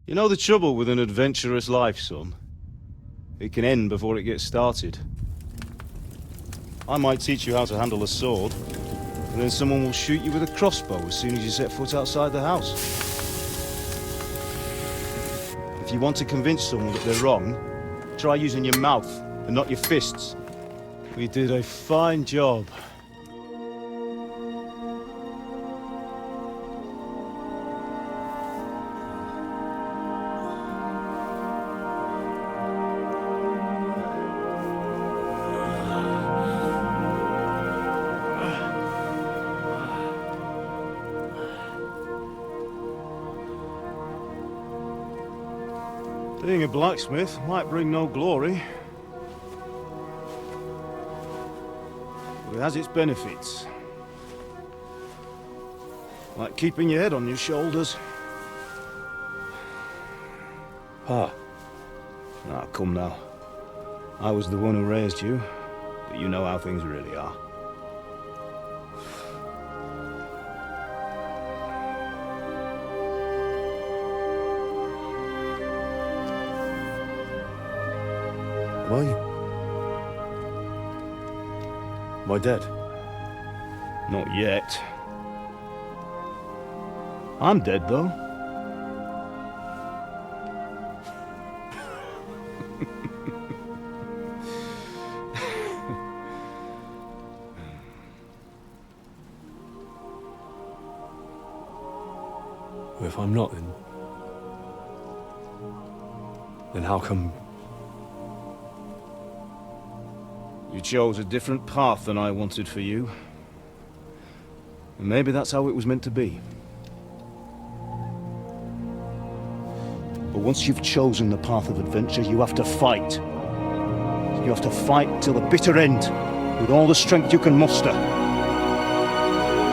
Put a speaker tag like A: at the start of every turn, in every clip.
A: You know the trouble with an adventurous life, son? It can end before it gets started. I might teach you how to handle a sword, and then someone will shoot you with a crossbow as soon as you set foot outside the house. If you want to convince someone that they're wrong, try using your mouth and not your fists. We did a fine job. Being a blacksmith might bring no glory, but it has its benefits. Like keeping your head on your shoulders. Pa. Ah, come now. I was the one who raised you, but you know how things really are.
B: Am I dead?
A: Not yet. I'm dead, though.
B: Well, if I'm not, then how come...
A: You chose a different path than I wanted for you. And maybe that's how it was meant to be. But once you've chosen the path of adventure, you have to fight. You have to fight till the bitter end, with all the strength you can muster.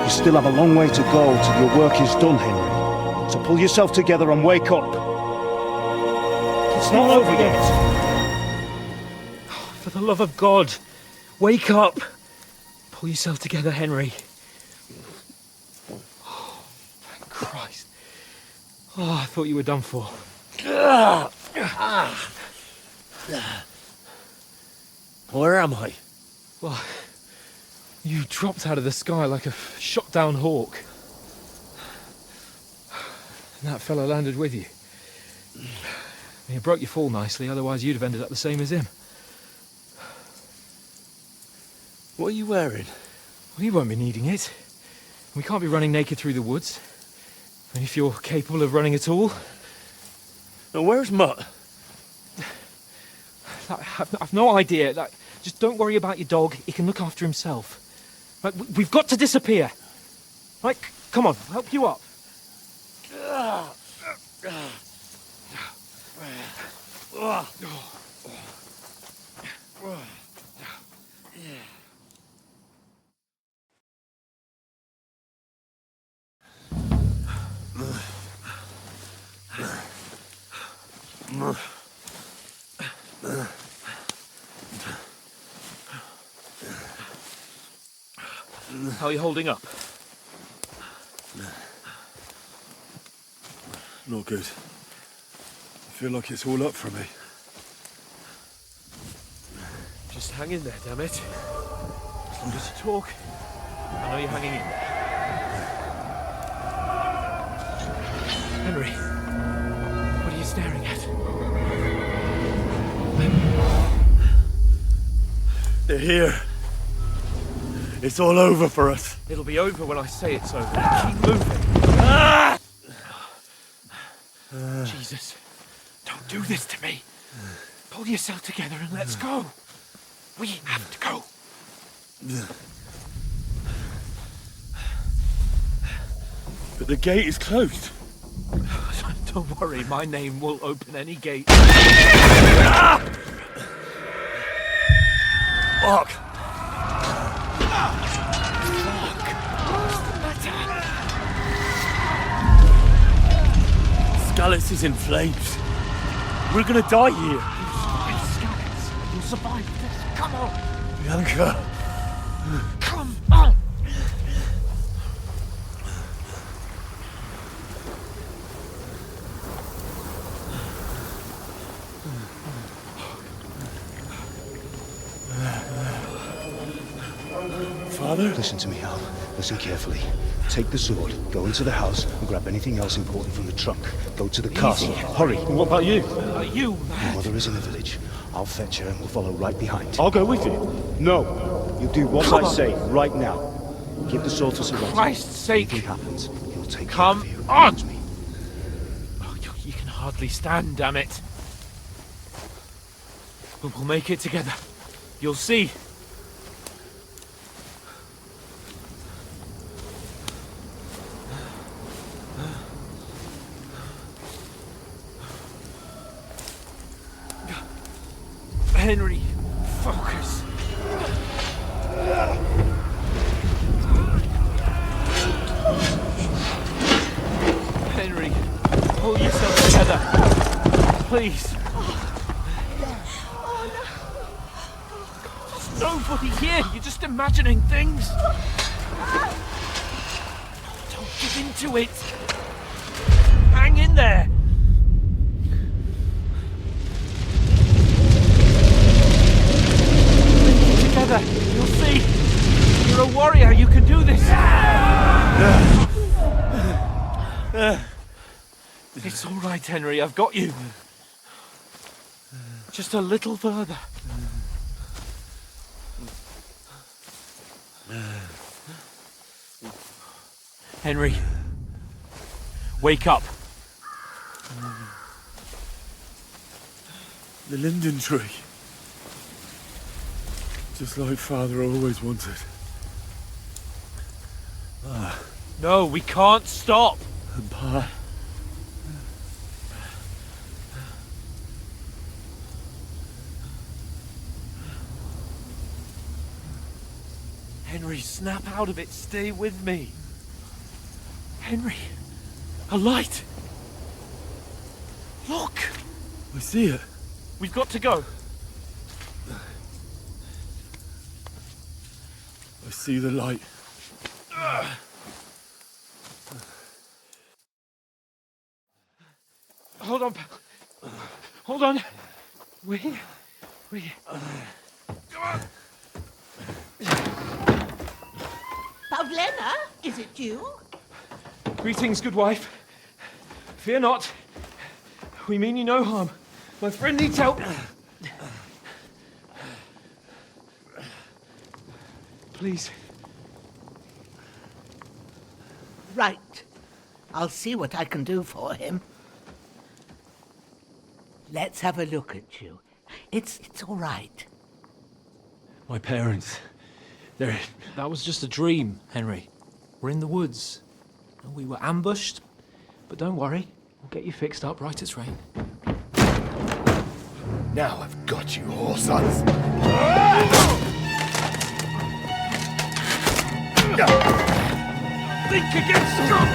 A: You still have a long way to go till your work is done, Henry. So pull yourself together and wake up. It's not over yet.
C: For the love of God, wake up! Pull yourself together, Henry. Oh, thank Christ. Oh, I thought you were done for.
B: Where am I?
C: Well, you dropped out of the sky like a shot-down hawk. And that fella landed with you. You broke your fall nicely, otherwise you'd have ended up the same as him.
B: What are you wearing?
C: Well, you won't be needing it. We can't be running naked through the woods. And if you're capable of running at all...
B: Now, where's Mutt?
C: I've no idea. Just don't worry about your dog. He can look after himself. We've got to disappear. Come on, I'll help you up. How are you holding up?
B: Not good. I feel like it's all up for me.
C: Just hang in there, damn it. As long as you talk, I know you're hanging in there. Henry, what are you staring at?
B: They're here. It's all over for us.
C: It'll be over when I say it's over. Keep moving. Jesus, don't do this to me. Pull yourself together and let's go. We have to go.
B: But the gate is closed.
C: Don't worry, my name will open any gate.
B: Fuck! Scallis is in flames. We're gonna die here.
C: You'll survive this. Come on.
B: Bianca.
C: Come on.
B: Father?
A: Listen to me, Hal. Listen carefully. Take the sword, go into the house, and grab anything else important from the trunk. Go to the castle. Hurry.
C: What about you? You,
A: Your
C: lad.
A: mother is in the village. I'll fetch her and we'll follow right behind.
C: I'll go with you.
A: No! You do what
C: Come
A: I
C: on.
A: say, right now. Give the sword to Sir Walter.
C: Christ's sake.
A: Anything happens, he'll take
C: Come
A: care of you.
C: on.
A: Trust me.
C: Oh, you can hardly stand, damn it. But we'll make it together. You'll see. Henry, focus. Henry, pull yourself together. Please. There's nobody here. You're just imagining things. Don't give in to it. Hang in there. Together, you'll see. You're a warrior. You can do this. It's all right, Henry. I've got you. Just a little further. Henry, wake up.
B: The linden tree. Just like Father always wanted.
C: No, we can't stop.
B: And Pa.
C: Henry, snap out of it. Stay with me. Henry, a light. Look,
B: I see it.
C: we've got to go.
B: I see the light.
C: Hold on, pal. Hold on. We're here. Come on.
D: Pavlena, is it you?
C: Greetings, good wife. Fear not. We mean you no harm. My friend needs help. Please.
D: Right. I'll see what I can do for him. Let's have a look at you. It's all right.
C: My parents. That was just a dream, Henry. We're in the woods. We were ambushed. But don't worry. We'll get you fixed up right as rain.
B: Now I've got you, whoresons.
C: Think against Scott!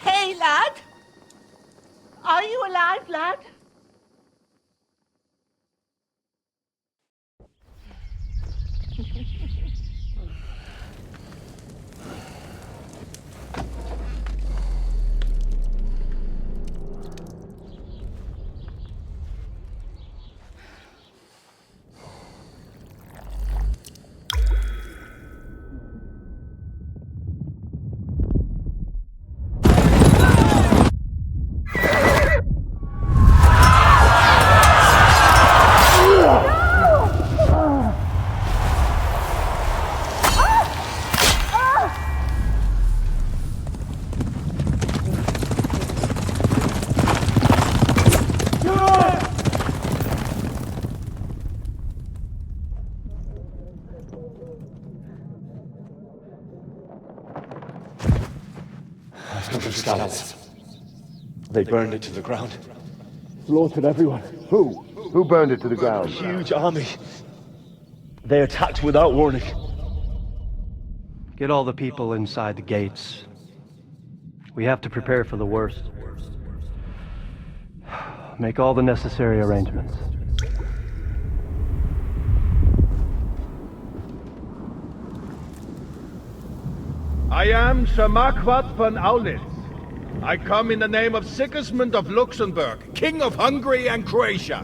D: Hey, lad! Are you alive, lad?
A: Scouts. They burned it to the ground.
B: Slaughtered everyone.
E: Who? Who burned it to the ground?
A: Huge army. They attacked without warning.
F: Get all the people inside the gates. We have to prepare for the worst. Make all the necessary arrangements.
G: I am Sir Marquardt von Aulitz. I come in the name of Sigismund of Luxembourg, King of Hungary and Croatia.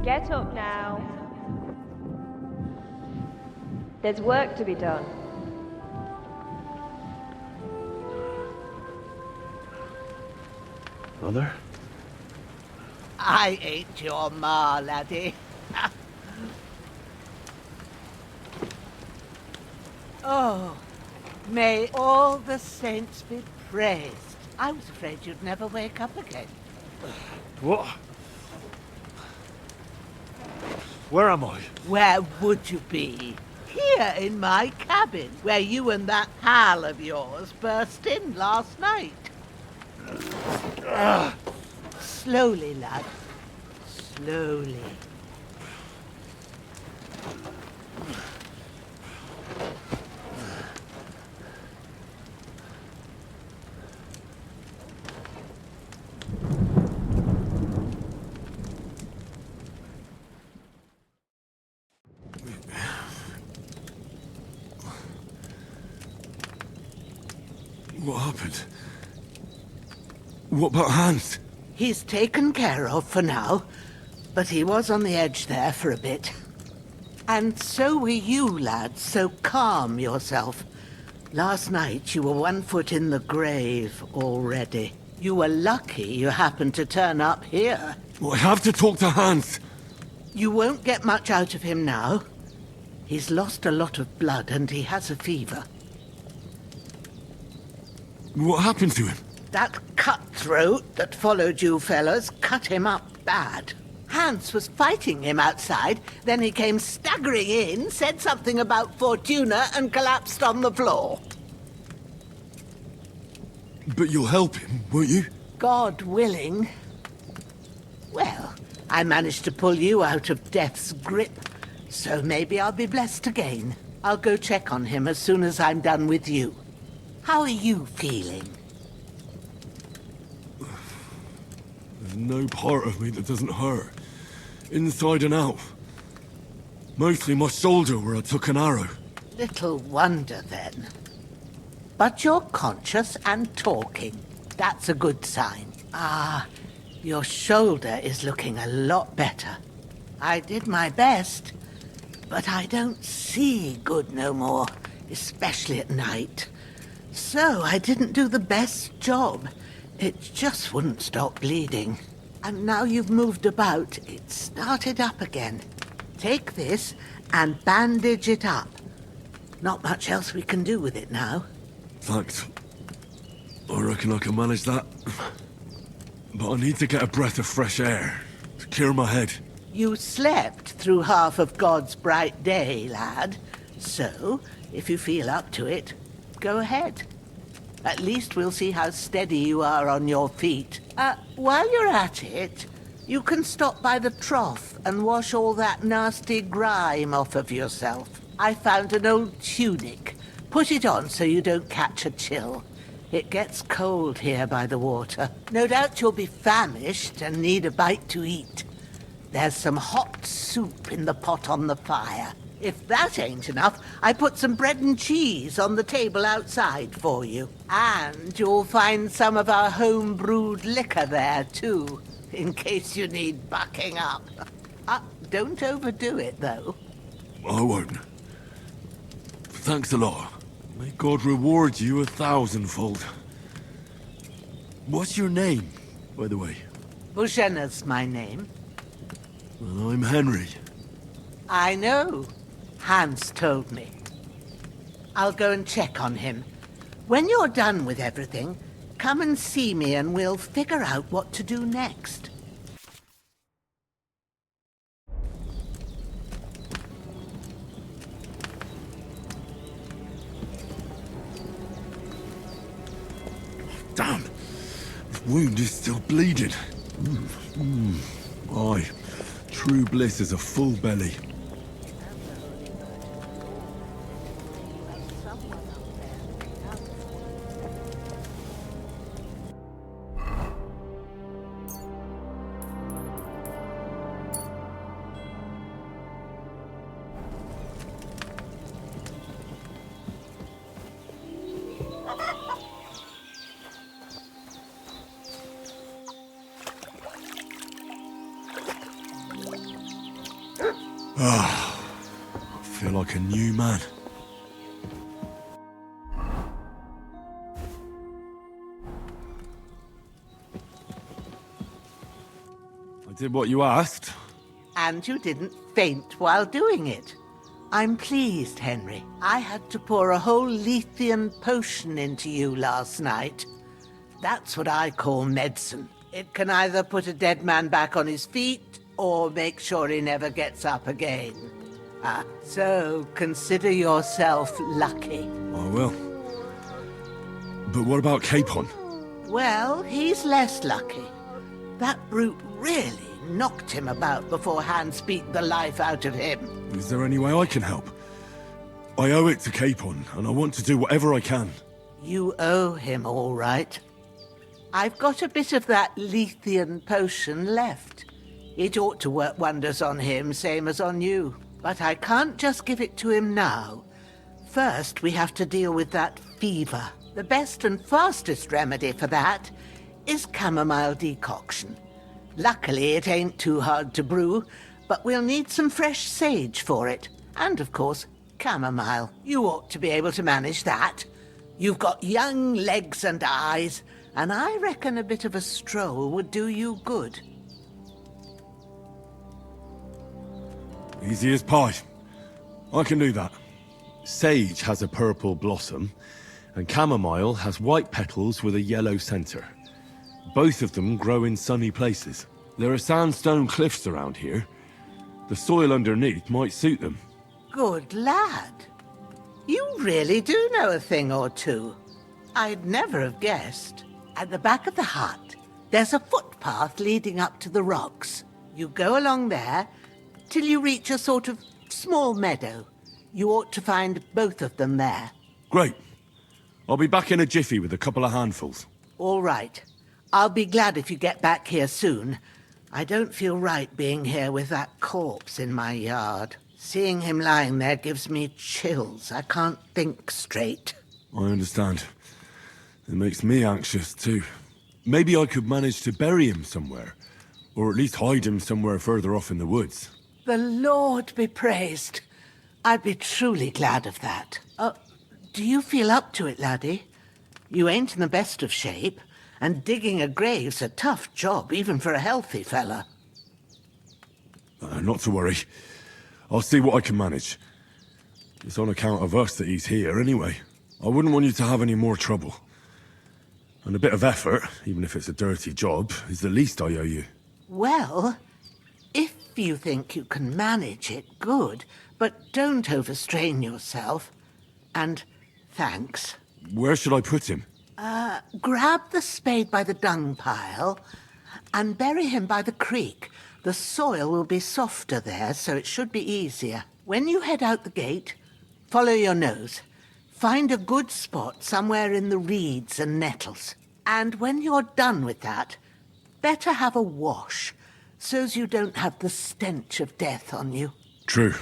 H: Get up now. There's work to be done.
B: Mother?
D: I ain't your ma, laddie. Oh, may all the saints be praised. I was afraid you'd never wake up again.
B: What? Where am I?
D: Where would you be? Here in my cabin, where you and that pal of yours burst in last night. Slowly, lad. Slowly.
B: What happened? What about Hans?
D: He's taken care of for now, but he was on the edge there for a bit. And so were you, lad, so calm yourself. Last night you were 1 foot in the grave already. You were lucky you happened to turn up here.
B: Well, I have to talk to Hans.
D: You won't get much out of him now. He's lost a lot of blood and he has a fever.
B: What happened to him?
D: That cutthroat that followed you fellas cut him up bad. Hans was fighting him outside, then he came staggering in, said something about Fortuna, and collapsed on the floor.
B: But you'll help him, won't you?
D: God willing. Well, I managed to pull you out of death's grip, so maybe I'll be blessed again. I'll go check on him as soon as I'm done with you. How are you feeling?
B: There's no part of me that doesn't hurt. Inside and out. Mostly my shoulder where I took an arrow.
D: Little wonder then. But you're conscious and talking. That's a good sign. Ah, your shoulder is looking a lot better. I did my best, but I don't see good no more, especially at night. So I didn't do the best job. It just wouldn't stop bleeding. And now you've moved about, it started up again. Take this and bandage it up. Not much else we can do with it now.
B: Thanks. I reckon I can manage that. But I need to get a breath of fresh air to clear my head.
D: You slept through half of God's bright day, lad. So, if you feel up to it, go ahead. At least we'll see how steady you are on your feet. While you're at it, you can stop by the trough and wash all that nasty grime off of yourself. I found an old tunic. Put it on so you don't catch a chill. It gets cold here by the water. No doubt you'll be famished and need a bite to eat. There's some hot soup in the pot on the fire. If that ain't enough, I put some bread and cheese on the table outside for you. And you'll find some of our home-brewed liquor there, too, in case you need bucking up. Don't overdo it, though.
B: I won't. Thanks a lot. May God reward you 1,000-fold. What's your name, by the way?
D: Bushenna's my name.
B: Well, I'm Henry.
D: I know. Hans told me. I'll go and check on him. When you're done with everything, come and see me and we'll figure out what to do next.
B: Damn! The wound is still bleeding. Aye. True bliss is a full belly. I feel like a new man. I did what you asked.
D: And you didn't faint while doing it. I'm pleased, Henry. I had to pour a whole Lethean potion into you last night. That's what I call medicine. It can either put a dead man back on his feet, or make sure he never gets up again. So consider yourself lucky.
B: I will. But what about Capon?
D: Well, he's less lucky. That brute really knocked him about before Hans beat the life out of him.
B: Is there any way I can help? I owe it to Capon, and I want to do whatever I can.
D: You owe him, all right. I've got a bit of that Lethean potion left. It ought to work wonders on him, same as on you. But I can't just give it to him now. First, we have to deal with that fever. The best and fastest remedy for that is chamomile decoction. Luckily, it ain't too hard to brew, but we'll need some fresh sage for it. And, of course, chamomile. You ought to be able to manage that. You've got young legs and eyes, and I reckon a bit of a stroll would do you good.
B: Easy as pie. I can do that. Sage has a purple blossom, and chamomile has white petals with a yellow center. Both of them grow in sunny places. There are sandstone cliffs around here. The soil underneath might suit them.
D: Good lad. You really do know a thing or two. I'd never have guessed. At the back of the hut, there's a footpath leading up to the rocks. You go along there till you reach a sort of small meadow. You ought to find both of them there.
B: Great. I'll be back in a jiffy with a couple of handfuls.
D: All right. I'll be glad if you get back here soon. I don't feel right being here with that corpse in my yard. Seeing him lying there gives me chills. I can't think straight.
B: I understand. It makes me anxious, too. Maybe I could manage to bury him somewhere. Or at least hide him somewhere further off in the woods.
D: The Lord be praised. I'd be truly glad of that. Do you feel up to it, laddie? You ain't in the best of shape, and digging a grave's a tough job, even for a healthy fella.
B: Not to worry. I'll see what I can manage. It's on account of us that he's here, anyway. I wouldn't want you to have any more trouble. And a bit of effort, even if it's a dirty job, is the least I owe you.
D: Well, if you think you can manage it, good, but don't overstrain yourself. And thanks.
B: Where should I put him?
D: Grab the spade by the dung pile and bury him by the creek. The soil will be softer there, so it should be easier. When you head out the gate, follow your nose. Find a good spot somewhere in the reeds and nettles. And when you're done with that, better have a wash, so's you don't have the stench of death on you.
B: True.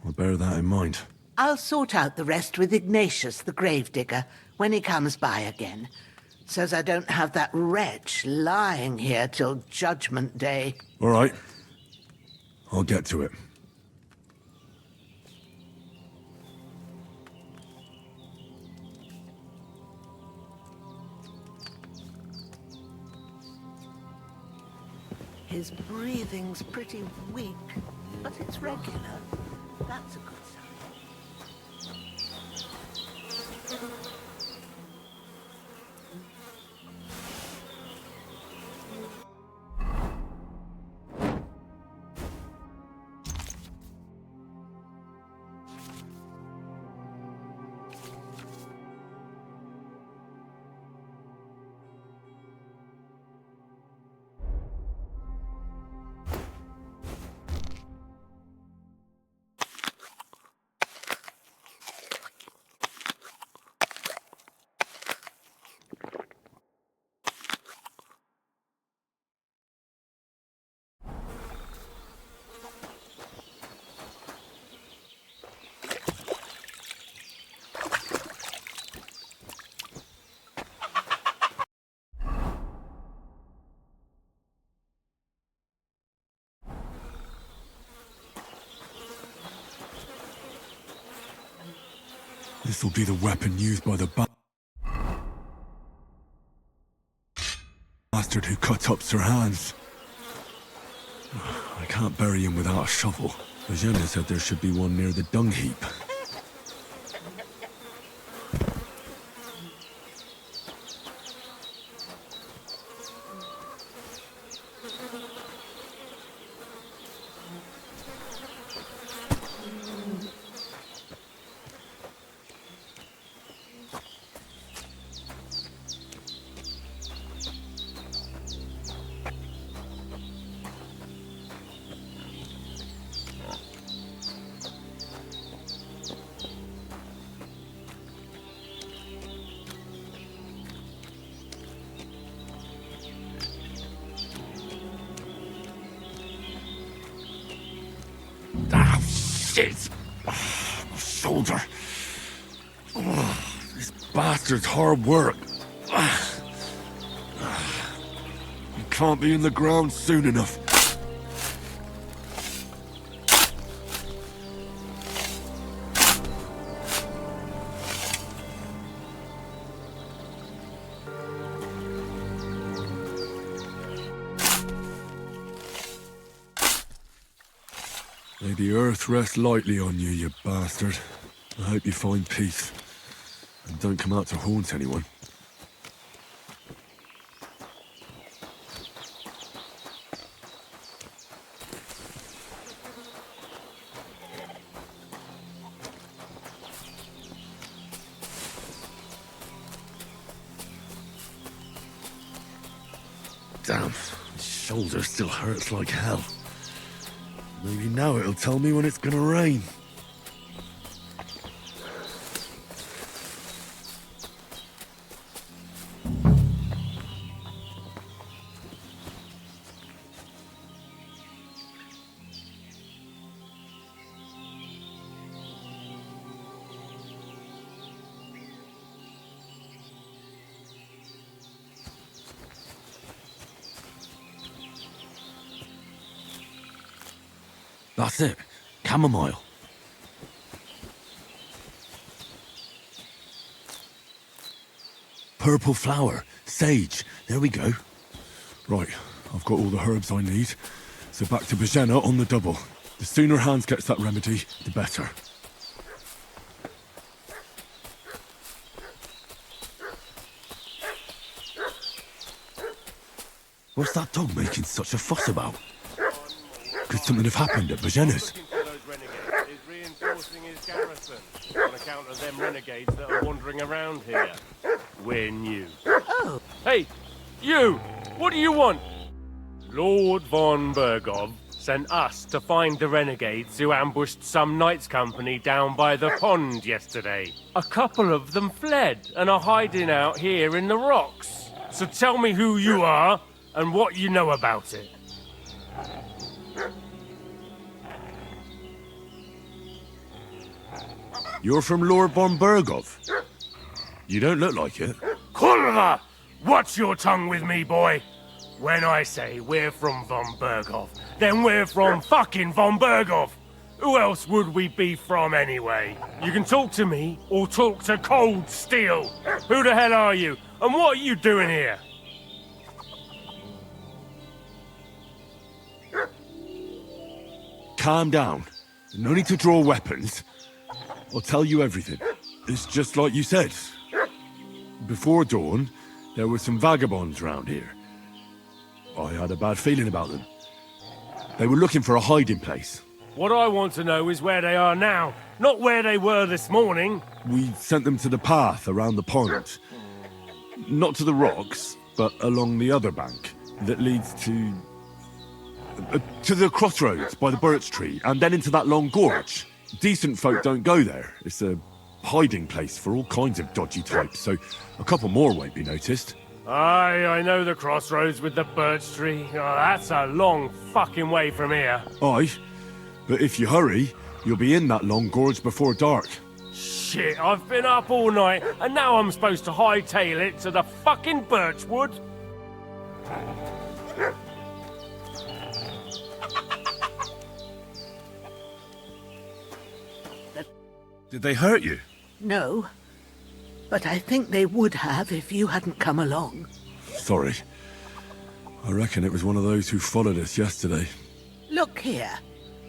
B: I'll bear that in mind.
D: I'll sort out the rest with Ignatius, the gravedigger, when he comes by again, so's I don't have that wretch lying here till Judgment Day.
B: All right. I'll get to it.
D: His breathing's pretty weak, but it's regular. That's a good sign.
B: This'll be the weapon used by the bastard who cut up Sir Hans. I can't bury him without a shovel. Jenna said there should be one near the dung heap. Ah, shit! My shoulder. This bastard's hard work. You can't be in the ground soon enough. May the earth rest lightly on you, you bastard. I hope you find peace. And don't come out to haunt anyone. Damn, my shoulder still hurts like hell. Maybe now it'll tell me when it's gonna rain. That's it. Chamomile. Purple flower. Sage. There we go. Right, I've got all the herbs I need. So back to Bajena on the double. The sooner Hans gets that remedy, the better. What's that dog making such a fuss about? Could something have happened at Bajena's?
I: Is reinforcing his garrison on account of them renegades that are wandering around here. We're new.
D: Oh.
I: Hey, you! What do you want? Lord von Bergov sent us to find the renegades who ambushed some knights' company down by the pond yesterday. A couple of them fled and are hiding out here in the rocks. So tell me who you are and what you know about it.
B: You're from Lord von Bergov. You don't look like it.
I: Kurva! Watch your tongue with me, boy. When I say we're from von Bergov, then we're from fucking von Bergov. Who else would we be from anyway? You can talk to me or talk to Cold Steel. Who the hell are you? And what are you doing here?
B: Calm down. No need to draw weapons. I'll tell you everything. It's just like you said. Before dawn, there were some vagabonds round here. I had a bad feeling about them. They were looking for a hiding place.
I: What I want to know is where they are now, not where they were this morning.
B: We sent them to the path around the pond. Not to the rocks, but along the other bank that leads to the crossroads by the birch tree, and then into that long gorge. Decent folk don't go there. It's a hiding place for all kinds of dodgy types, so a couple more won't be noticed.
I: Aye, I know the crossroads with the birch tree. Oh, that's a long fucking way from here.
B: Aye, but if you hurry, you'll be in that long gorge before dark.
I: Shit, I've been up all night, and now I'm supposed to hightail it to the fucking birchwood?
B: Did they hurt you?
D: No. But I think they would have if you hadn't come along.
B: Sorry. I reckon it was one of those who followed us yesterday.
D: Look here.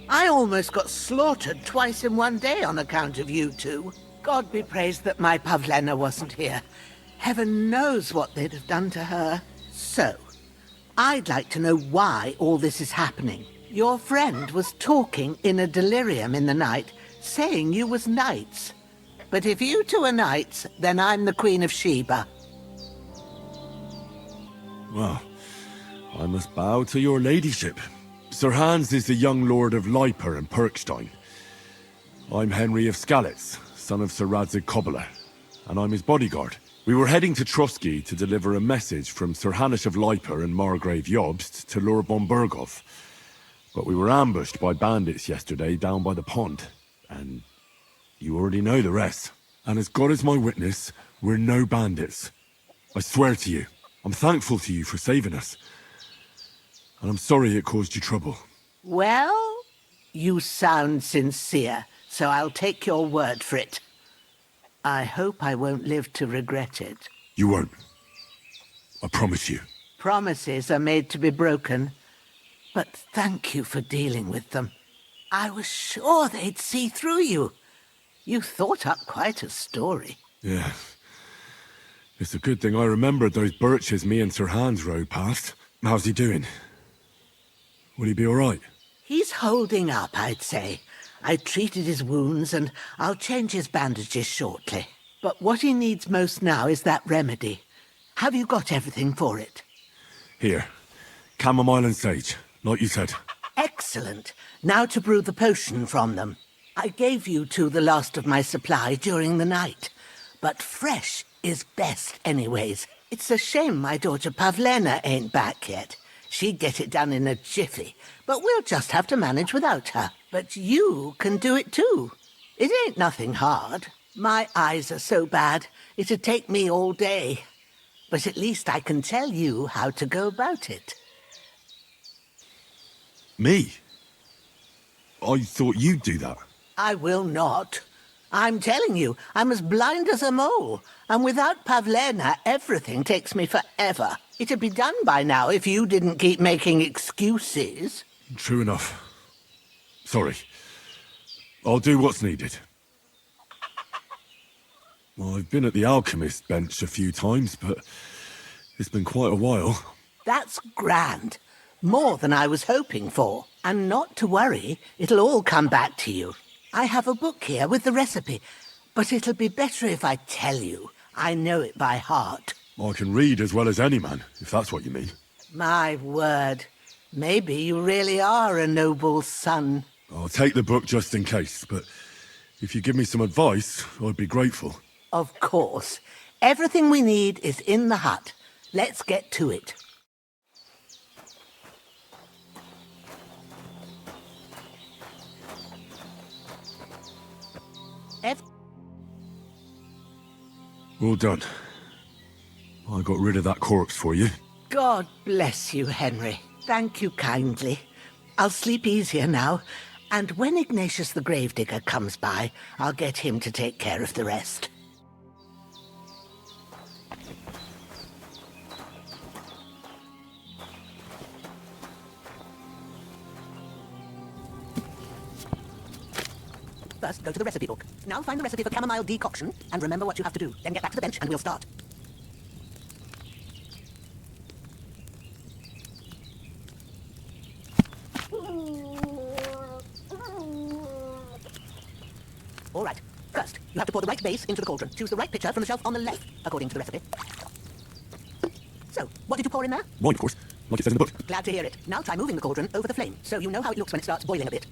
D: I almost got slaughtered twice in one day on account of you two. God be praised that my Pavlena wasn't here. Heaven knows what they'd have done to her. So, I'd like to know why all this is happening. Your friend was talking in a delirium in the night, saying you was knights. But if you two are knights, then I'm the Queen of Sheba.
B: Well, I must bow to your ladyship. Sir Hans is the young lord of Leiper and Perkstein. I'm Henry of Skalitz, son of Sir Radzig Cobbler, and I'm his bodyguard. We were heading to Trotsky to deliver a message from Sir Hanish of Leiper and Margrave Jobst to Lord von Bergov. But we were ambushed by bandits yesterday down by the pond, and you already know the rest. And as God is my witness, we're no bandits. I swear to you, I'm thankful to you for saving us. And I'm sorry it caused you trouble.
D: Well, you sound sincere, so I'll take your word for it. I hope I won't live to regret it.
B: You won't. I promise you.
D: Promises are made to be broken, but thank you for dealing with them. I was sure they'd see through you. You thought up quite a story.
B: Yeah. It's a good thing I remembered those birches me and Sir Hans rode past. How's he doing? Will he be all right?
D: He's holding up, I'd say. I treated his wounds and I'll change his bandages shortly. But what he needs most now is that remedy. Have you got everything for it?
B: Here. Chamomile and sage, like you said.
D: Excellent. Now to brew the potion from them. I gave you two the last of my supply during the night. But fresh is best anyways. It's a shame my daughter Pavlena ain't back yet. She'd get it done in a jiffy, but we'll just have to manage without her. But you can do it too. It ain't nothing hard. My eyes are so bad, it'd take me all day. But at least I can tell you how to go about it.
B: Me? I thought you'd do that.
D: I will not. I'm telling you, I'm as blind as a mole. And without Pavlena, everything takes me forever. It'd be done by now if you didn't keep making excuses.
B: True enough. Sorry. I'll do what's needed. Well, I've been at the alchemist bench a few times, but it's been quite a while.
D: That's grand. More than I was hoping for. And not to worry, it'll all come back to you. I have a book here with the recipe, but it'll be better if I tell you. I know it by heart.
B: I can read as well as any man, if that's what you mean.
D: My word. Maybe you really are a noble son.
B: I'll take the book just in case, but if you give me some advice, I'd be grateful.
D: Of course. Everything we need is in the hut. Let's get to it.
B: All done. I got rid of that corpse for you.
D: God bless you, Henry. Thank you kindly. I'll sleep easier now, and when Ignatius the Gravedigger comes by, I'll get him to take care of the rest. First, go to the recipe book. Now find the recipe for chamomile decoction, and remember what you have to do. Then get back to the bench, and we'll start. All right. First, you have to pour the right base into the cauldron. Choose the right pitcher from the shelf on the left, according to the recipe. So, what did you pour in there?
B: Wine, of course, like it says in the book.
D: Glad to hear it. Now try moving the cauldron over the flame, so you know how it looks when it starts boiling a bit.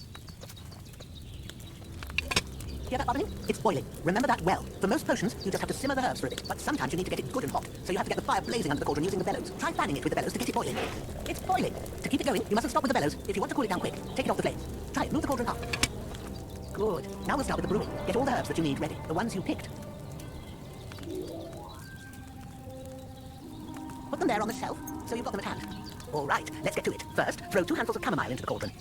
D: Hear that bubbling? It's boiling. Remember that well. For most potions, you just have to simmer the herbs for a bit, but sometimes you need to get it good and hot, so you have to get the fire blazing under the cauldron using the bellows. Try fanning it with the bellows to get it boiling. It's boiling. To keep it going, you mustn't stop with the bellows. If you want to cool it down quick, take it off the flame. Try it. Move the cauldron up. Good. Now we'll start with the brewing. Get all the herbs that you need ready, the ones you picked. Put them there on the shelf, so you've got them at hand. All right, let's get to it. First, throw 2 handfuls of chamomile into the cauldron.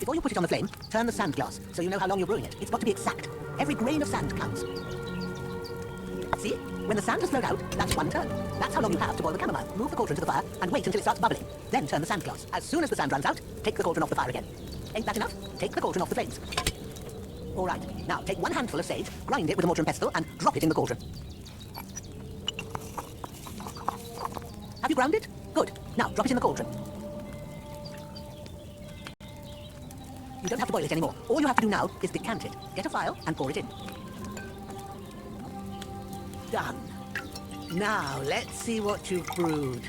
D: Before you put it on the flame, turn the sand glass so you know how long you're brewing it. It's got to be exact. Every grain of sand counts. See? When the sand has flowed out, that's 1 turn. That's how long you have to boil the chamomile. Move the cauldron to the fire and wait until it starts bubbling. Then turn the sand glass. As soon as the sand runs out, take the cauldron off the fire again. Ain't that enough? Take the cauldron off the flames. All right. Now take 1 handful of sage, grind it with a mortar and pestle, and drop it in the cauldron. Have you ground it? Good. Now drop it in the cauldron. You don't have to boil it anymore. All you have to do now is decant it. Get a phial and pour it in. Done. Now, let's see what you've brewed.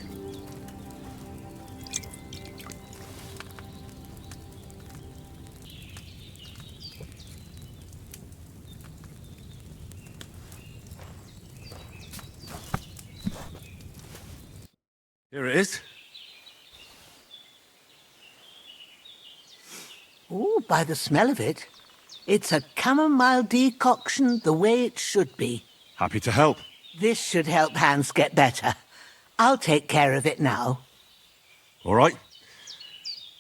B: Here it is.
D: Oh, by the smell of it, it's a chamomile decoction the way it should be.
B: Happy to help.
D: This should help Hans get better. I'll take care of it now.
B: All right.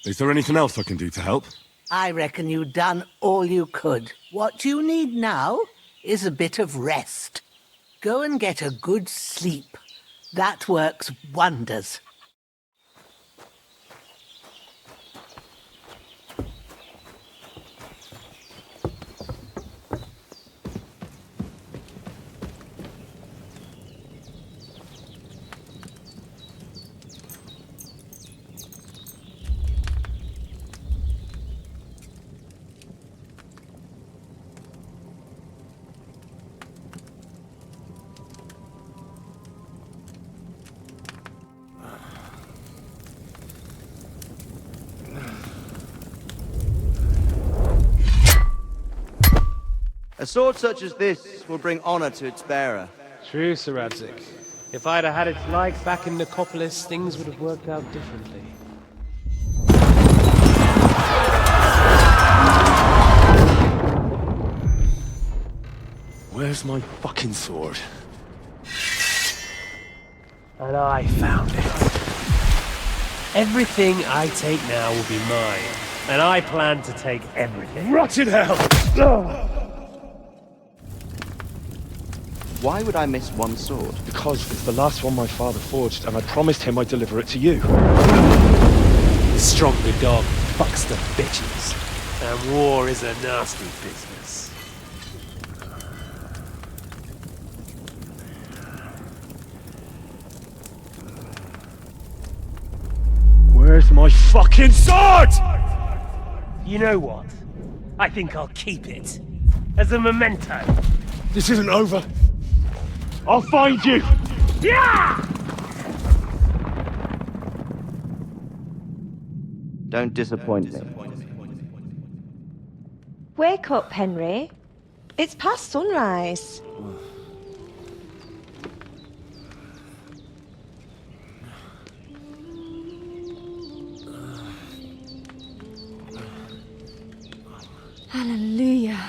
B: Is there anything else I can do to help?
D: I reckon you've done all you could. What you need now is a bit of rest. Go and get a good sleep. That works wonders.
J: A sword such as this will bring honor to its bearer.
C: True, Sir Radzik. If I'd have had its like back in Nicopolis, things would have worked out differently.
B: Where's my fucking sword?
C: And I found it. Everything I take now will be mine. And I plan to take everything.
B: Rot in hell!
J: Why would I miss one sword?
B: Because it's the last one my father forged, and I promised him I'd deliver it to you.
C: The stronger dog fucks the bitches. And war is a nasty business.
B: Where's my fucking sword?
C: You know what? I think I'll keep it. As a memento.
B: This isn't over. I'll find you!
C: Yeah!
J: Don't disappoint me.
H: Wake up, Henry. It's past sunrise.
K: Hallelujah.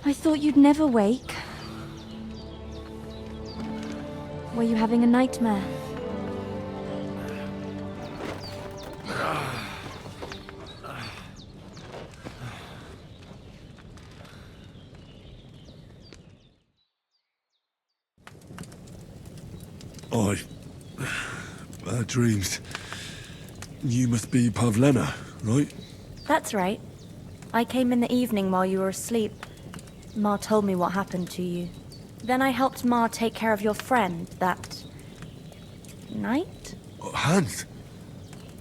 K: I thought you'd never wake. Were you having a nightmare?
B: Bad dreams. You must be Pavlena, right?
K: That's right. I came in the evening while you were asleep. Ma told me what happened to you. Then I helped Ma take care of your friend that night?
B: Hans?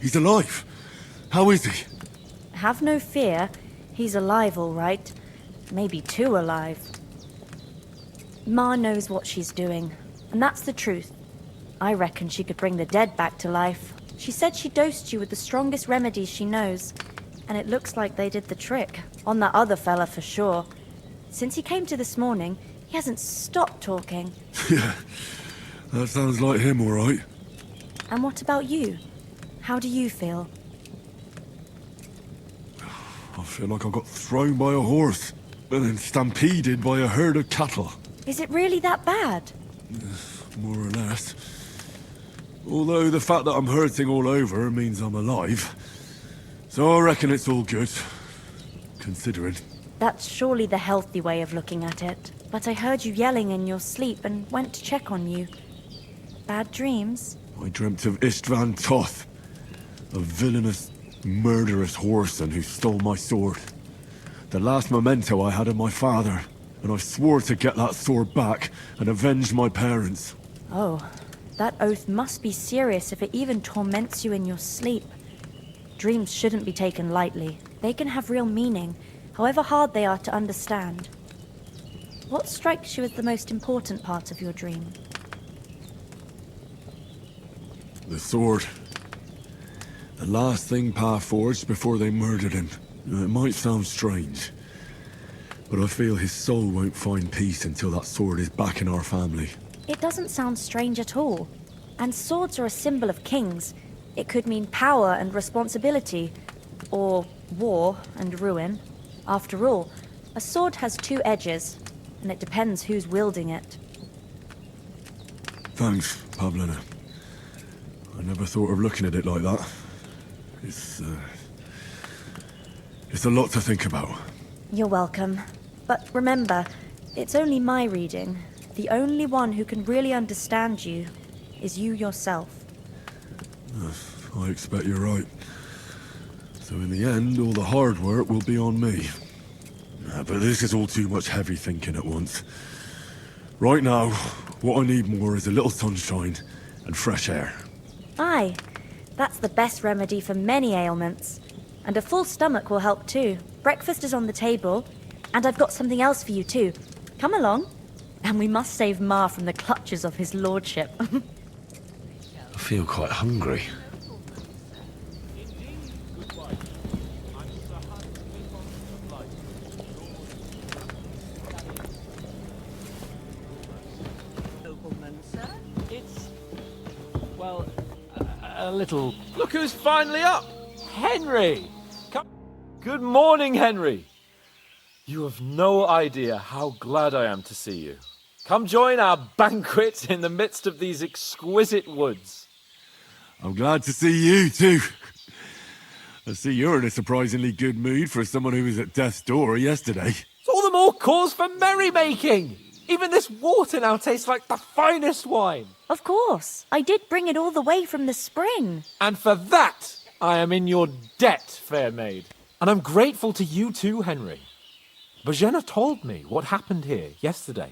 B: He's alive. How is he?
K: Have no fear. He's alive, all right. Maybe too alive. Ma knows what she's doing, and that's the truth. I reckon she could bring the dead back to life. She said she dosed you with the strongest remedies she knows, and it looks like they did the trick. On that other fella for sure. Since he came to this morning, he hasn't stopped talking.
B: Yeah, that sounds like him, all right.
K: And what about you? How do you feel?
B: I feel like I got thrown by a horse, and then stampeded by a herd of cattle.
K: Is it really that bad?
B: More or less. Although the fact that I'm hurting all over means I'm alive. So I reckon it's all good. Considering.
K: That's surely the healthy way of looking at it. But I heard you yelling in your sleep and went to check on you. Bad dreams?
B: I dreamt of Istvan Toth, a villainous, murderous whoreson who stole my sword. The last memento I had of my father, and I swore to get that sword back and avenge my parents.
K: Oh, that oath must be serious if it even torments you in your sleep. Dreams shouldn't be taken lightly. They can have real meaning, however hard they are to understand. What strikes you as the most important part of your dream?
B: The sword. The last thing Pa forged before they murdered him. It might sound strange, but I feel his soul won't find peace until that sword is back in our family.
K: It doesn't sound strange at all. And swords are a symbol of kings. It could mean power and responsibility, or war and ruin. After all, a sword has two edges, and it depends who's wielding it.
B: Thanks, Pavlina. I never thought of looking at it like that. It's a lot to think about.
K: You're welcome. But remember, it's only my reading. The only one who can really understand you is you yourself.
B: I expect you're right. So in the end, all the hard work will be on me. But this is all too much heavy thinking at once. Right now, what I need more is a little sunshine and fresh air.
K: Aye, that's the best remedy for many ailments. And a full stomach will help too. Breakfast is on the table, and I've got something else for you too. Come along. And we must save Ma from the clutches of his lordship.
B: I feel quite hungry.
C: It's, well, a little... Look who's finally up! Henry! Come... Good morning, Henry! You have no idea how glad I am to see you. Come join our banquet in the midst of these exquisite woods.
B: I'm glad to see you, too. I see you're in a surprisingly good mood for someone who was at death's door yesterday.
C: It's all the more cause for merrymaking! Even this water now tastes like the finest wine.
K: Of course. I did bring it all the way from the spring.
C: And for that, I am in your debt, fair maid. And I'm grateful to you too, Henry. Bojena told me what happened here yesterday.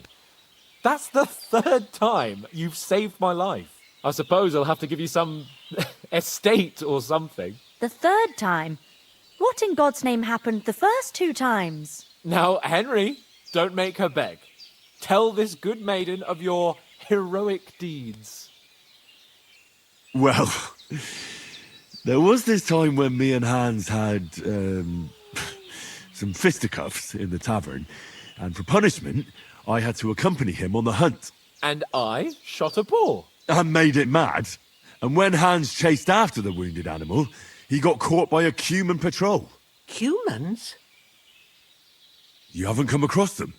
C: That's the third time you've saved my life. I suppose I'll have to give you some estate or something.
K: The third time? What in God's name happened the first two times?
C: Now, Henry, don't make her beg. Tell this good maiden of your heroic deeds.
B: Well, there was this time when me and Hans had, some fisticuffs in the tavern, and for punishment, I had to accompany him on the hunt.
C: And I shot a boar.
B: And made it mad. And when Hans chased after the wounded animal, he got caught by a Cuman patrol.
D: Humans?
B: You haven't come across them?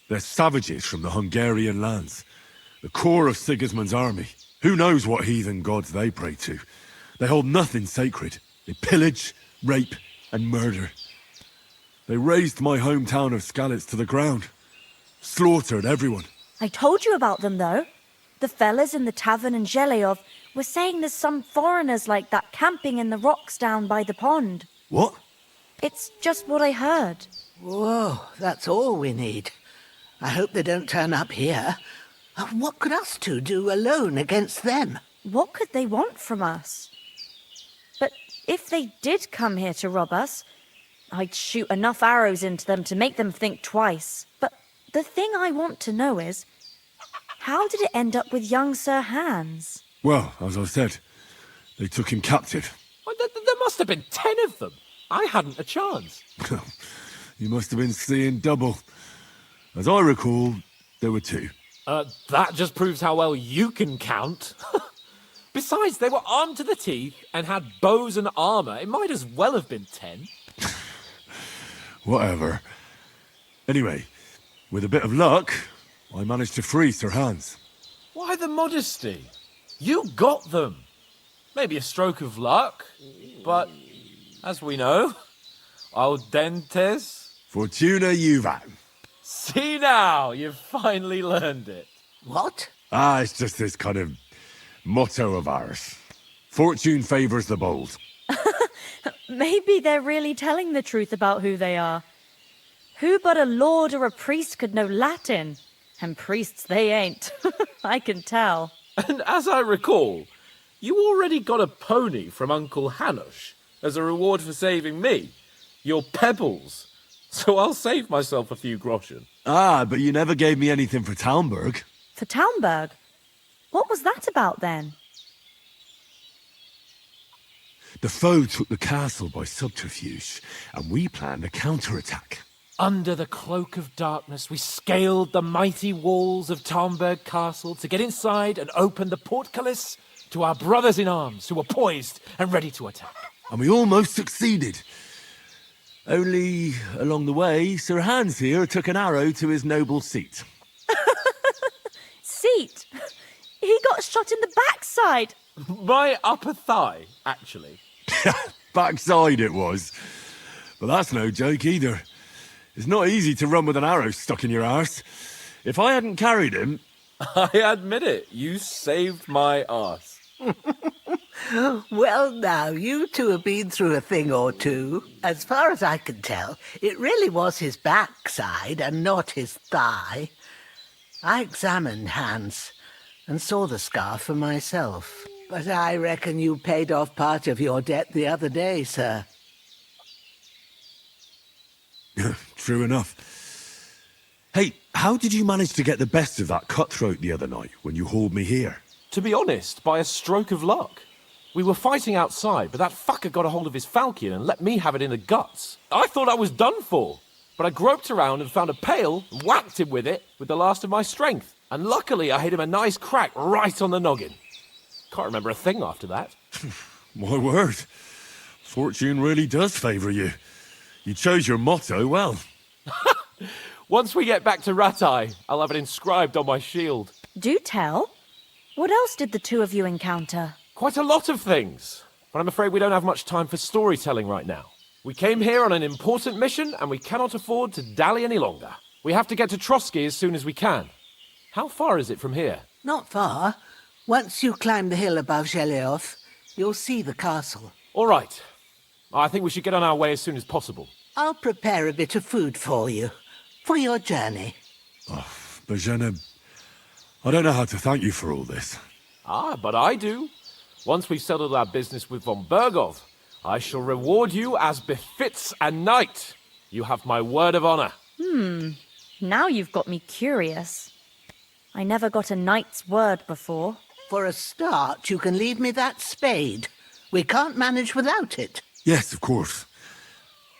B: They're savages from the Hungarian lands. The core of Sigismund's army. Who knows what heathen gods they pray to? They hold nothing sacred. They pillage, rape, and murder. They razed my hometown of Skalitz to the ground. Slaughtered everyone.
K: I told you about them, though. The fellas in the tavern in Zheleyov were saying there's some foreigners like that camping in the rocks down by the pond.
B: What?
K: It's just what I heard.
D: Whoa, that's all we need. I hope they don't turn up here. What could us two do alone against them?
K: What could they want from us? But if they did come here to rob us, I'd shoot enough arrows into them to make them think twice. But the thing I want to know is, how did it end up with young Sir Hans?
B: Well, as I said, they took him captive.
C: Well, there must have been 10 of them. I hadn't a chance.
B: You must have been seeing double. As I recall, there were 2.
C: That just proves how well you can count. Besides, they were armed to the teeth and had bows and armor. It might as well have been 10.
B: Whatever. Anyway, with a bit of luck, I managed to free Sir Hans.
C: Why the modesty? You got them. Maybe a stroke of luck, but As we know, audentes.
B: Fortuna juvat.
C: See now, you've finally learned it.
D: What?
B: Ah, it's just this kind of motto of ours. Fortune favors the bold.
K: Maybe they're really telling the truth about who they are. Who but a lord or a priest could know Latin? And priests they ain't. I can tell.
C: And as I recall, you already got a pony from Uncle Hanush as a reward for saving me. Your pebbles. So I'll save myself a few groschen.
B: Ah, but you never gave me anything for Talmberg.
K: For Talmberg? What was that about then?
B: The foe took the castle by subterfuge, and we planned a counterattack.
C: Under the cloak of darkness, we scaled the mighty walls of Talmberg Castle to get inside and open the portcullis to our brothers in arms who were poised and ready to attack.
B: And we almost succeeded. Only, along the way, Sir Hans here took an arrow to his noble seat.
K: Seat? He got shot in the backside.
C: My upper thigh, actually.
B: Backside it was. But that's no joke either. It's not easy to run with an arrow stuck in your arse. If I hadn't carried him...
C: I admit it, you saved my arse.
D: Well, now, you two have been through a thing or two. As far as I can tell, it really was his backside and not his thigh. I examined Hans and saw the scar for myself. But I reckon you paid off part of your debt the other day, sir.
B: True enough. Hey, how did you manage to get the best of that cutthroat the other night when you hauled me here?
C: To be honest, by a stroke of luck. We were fighting outside, but that fucker got a hold of his falchion and let me have it in the guts. I thought I was done for, but I groped around and found a pail and whacked him with it with the last of my strength. And luckily I hit him a nice crack right on the noggin. Can't remember a thing after that.
B: My word. Fortune really does favour you. You chose your motto well.
C: Once we get back to Ratai, I'll have it inscribed on my shield.
K: Do tell. What else did the two of you encounter?
C: Quite a lot of things, but I'm afraid we don't have much time for storytelling right now. We came here on an important mission, and we cannot afford to dally any longer. We have to get to Trotsky as soon as we can. How far is it from here?
D: Not far. Once you climb the hill above Zhelioth, you'll see the castle.
C: All right. I think we should get on our way as soon as possible.
D: I'll prepare a bit of food for you, for your journey.
B: Oh, Bajena, I don't know how to thank you for all this.
C: Ah, but I do. Once we've settled our business with von Bergov, I shall reward you as befits a knight. You have my word of honor.
K: Now you've got me curious. I never got a knight's word before.
D: For a start, you can leave me that spade. We can't manage without it.
B: Yes, of course.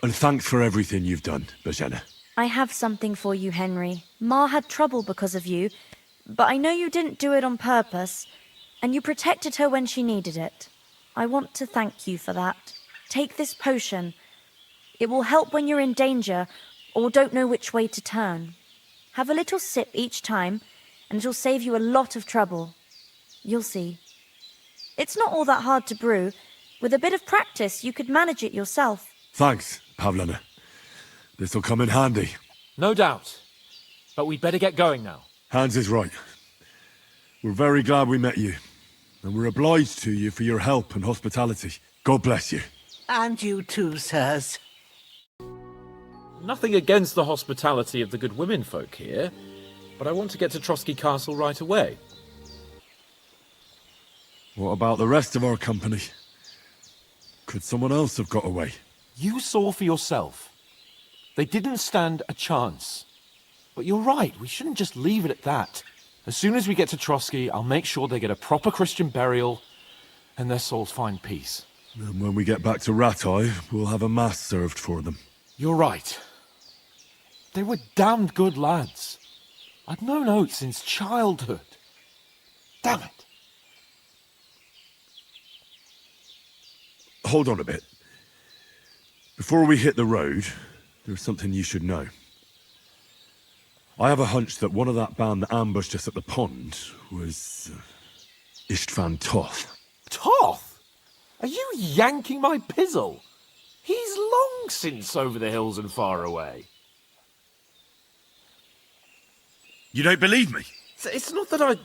B: And thanks for everything you've done, Bajena.
K: I have something for you, Henry. Ma had trouble because of you, but I know you didn't do it on purpose, and you protected her when she needed it. I want to thank you for that. Take this potion. It will help when you're in danger or don't know which way to turn. Have a little sip each time, and it'll save you a lot of trouble. You'll see. It's not all that hard to brew. With a bit of practice, you could manage it yourself.
B: Thanks, Pavlana. This'll come in handy.
C: No doubt. But we'd better get going now.
B: Hans is right. We're very glad we met you. And we're obliged to you for your help and hospitality. God bless you.
D: And you too, sirs.
C: Nothing against the hospitality of the good women folk here, but I want to get to Trotsky Castle right away.
B: What about the rest of our company? Could someone else have got away?
C: You saw for yourself. They didn't stand a chance. But you're right, we shouldn't just leave it at that. As soon as we get to Trotsky, I'll make sure they get a proper Christian burial and their souls find peace.
B: And when we get back to Ratai, we'll have a mass served for them.
C: You're right. They were damned good lads. I'd known Oates since childhood. Damn it.
B: Hold on a bit. Before we hit the road, there's something you should know. I have a hunch that one of that band that ambushed us at the pond was Istvan Toth.
C: Toth? Are you yanking my pizzle? He's long since over the hills and far away.
B: You don't believe me?
C: It's not that I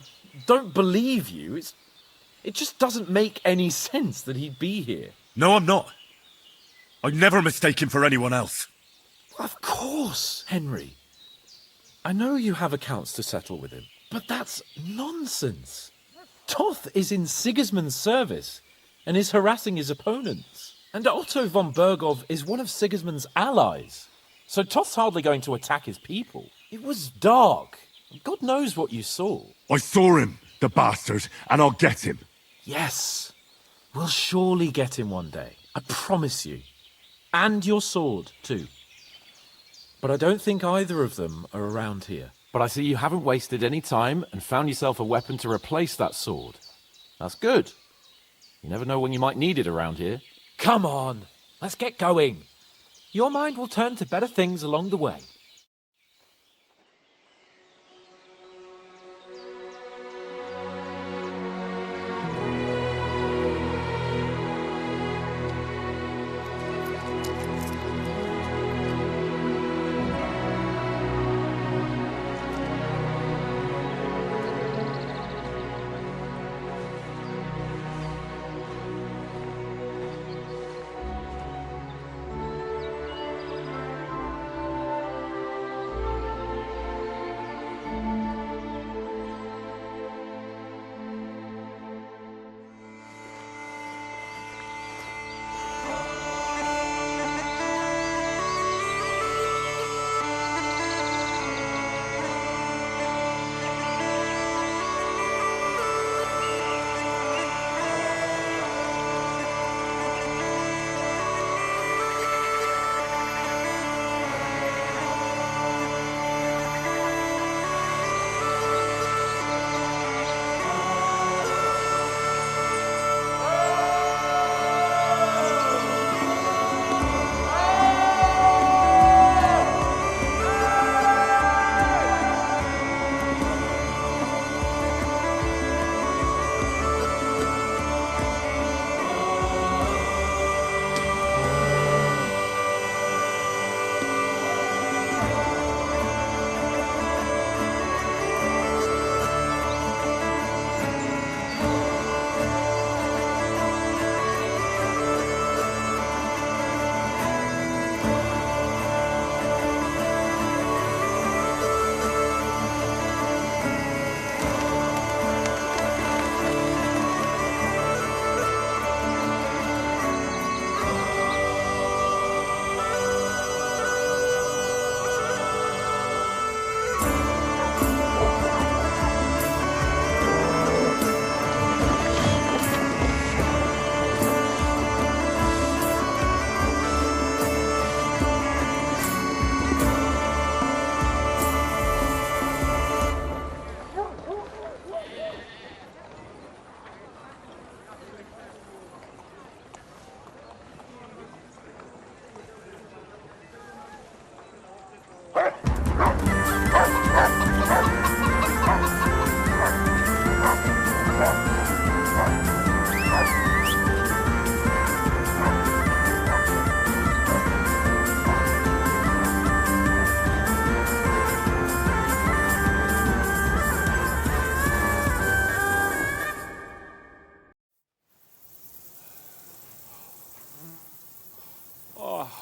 C: don't believe you. It just doesn't make any sense that he'd be here.
B: No, I'm not. I'd never mistake him for anyone else.
C: Of course, Henry. I know you have accounts to settle with him, but that's nonsense. Toth is in Sigismund's service and is harassing his opponents. And Otto von Bergov is one of Sigismund's allies. So Toth's hardly going to attack his people. It was dark. God knows what you saw.
B: I saw him, the bastard, and I'll get him.
C: Yes. We'll surely get him one day. I promise you. And your sword, too. But I don't think either of them are around here. But I see you haven't wasted any time and found yourself a weapon to replace that sword. That's good. You never know when you might need it around here. Come on, let's get going. Your mind will turn to better things along the way.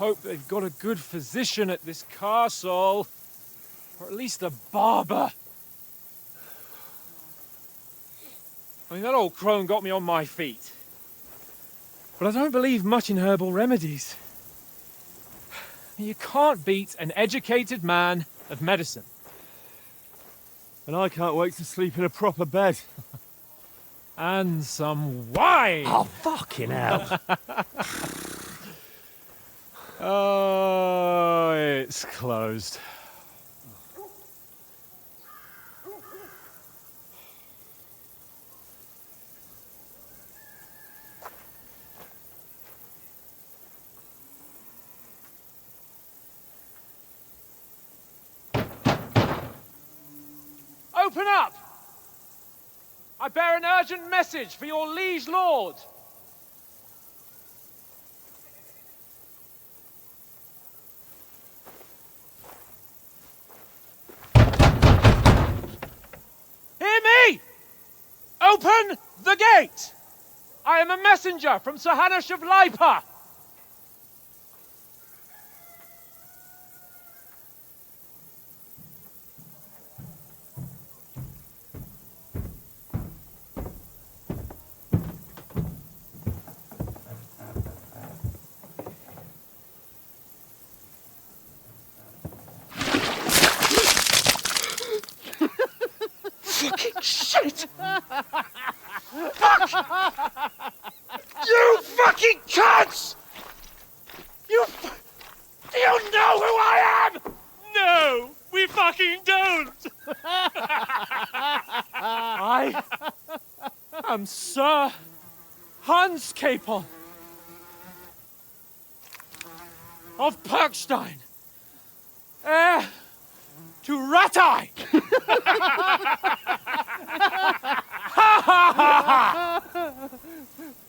I: I hope they've got a good physician at this castle. Or at least a barber. I mean, that old crone got me on my feet. But I don't believe much in herbal remedies. You can't beat an educated man of medicine.
B: And I can't wait to sleep in a proper bed.
I: And some wine!
C: Oh, fucking hell.
I: Oh, it's closed. Open up! I bear an urgent message for your liege lord. the gate! I am a messenger from Sir Hanush of Lipa! Fucking shit! Fuck! You fucking cunts! Do you know who I am? No, we fucking don't! I am Sir Hans Capon of Perkstein, heir to Ratai!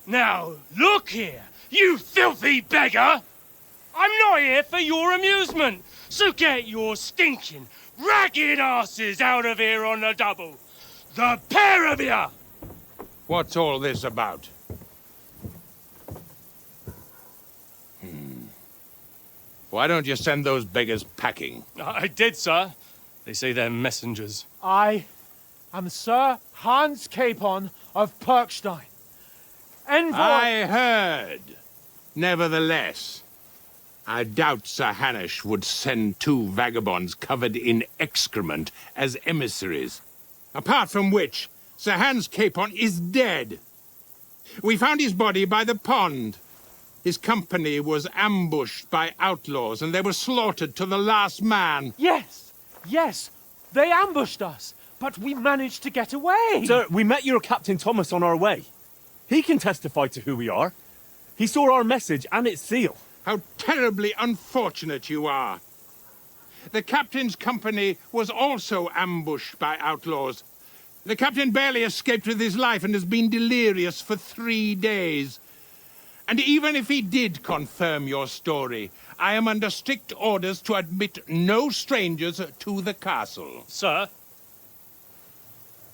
I: Now, look here, you filthy beggar! I'm not here for your amusement, so get your stinking, ragged asses out of here on the double. The pair of you!
G: What's all this about? Why don't you send those beggars packing?
I: I did, sir. They say they're messengers. I am Sir Hans Capon of Perkstein. Envoy...
G: I heard. Nevertheless, I doubt Sir Hanush would send two vagabonds covered in excrement as emissaries. Apart from which, Sir Hans Capon is dead. We found his body by the pond. His company was ambushed by outlaws, and they were slaughtered to the last man.
I: Yes, yes, they ambushed us, but we managed to get away.
B: Sir, we met your Captain Thomas on our way. He can testify to who we are. He saw our message and its seal.
G: How terribly unfortunate you are. The captain's company was also ambushed by outlaws. The captain barely escaped with his life and has been delirious for 3 days. And even if he did confirm your story, I am under strict orders to admit no strangers to the castle.
I: Sir,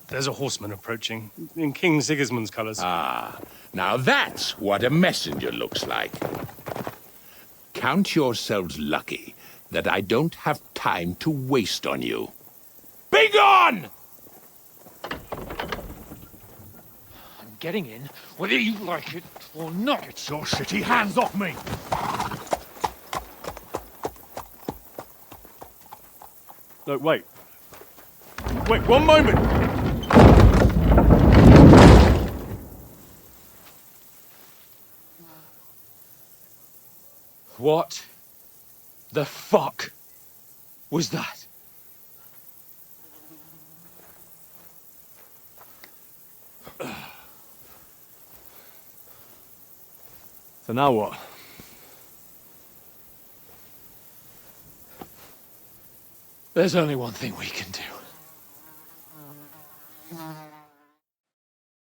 I: there's a horseman approaching, in King Sigismund's colours.
G: Ah, now that's what a messenger looks like. Count yourselves lucky that I don't have time to waste on you. Be gone!
I: I'm getting in, whether you like it or not. Get your shitty hands off me!
B: No, wait. Wait, one moment!
I: What the fuck was that?
B: So now what?
I: There's only one thing we can do.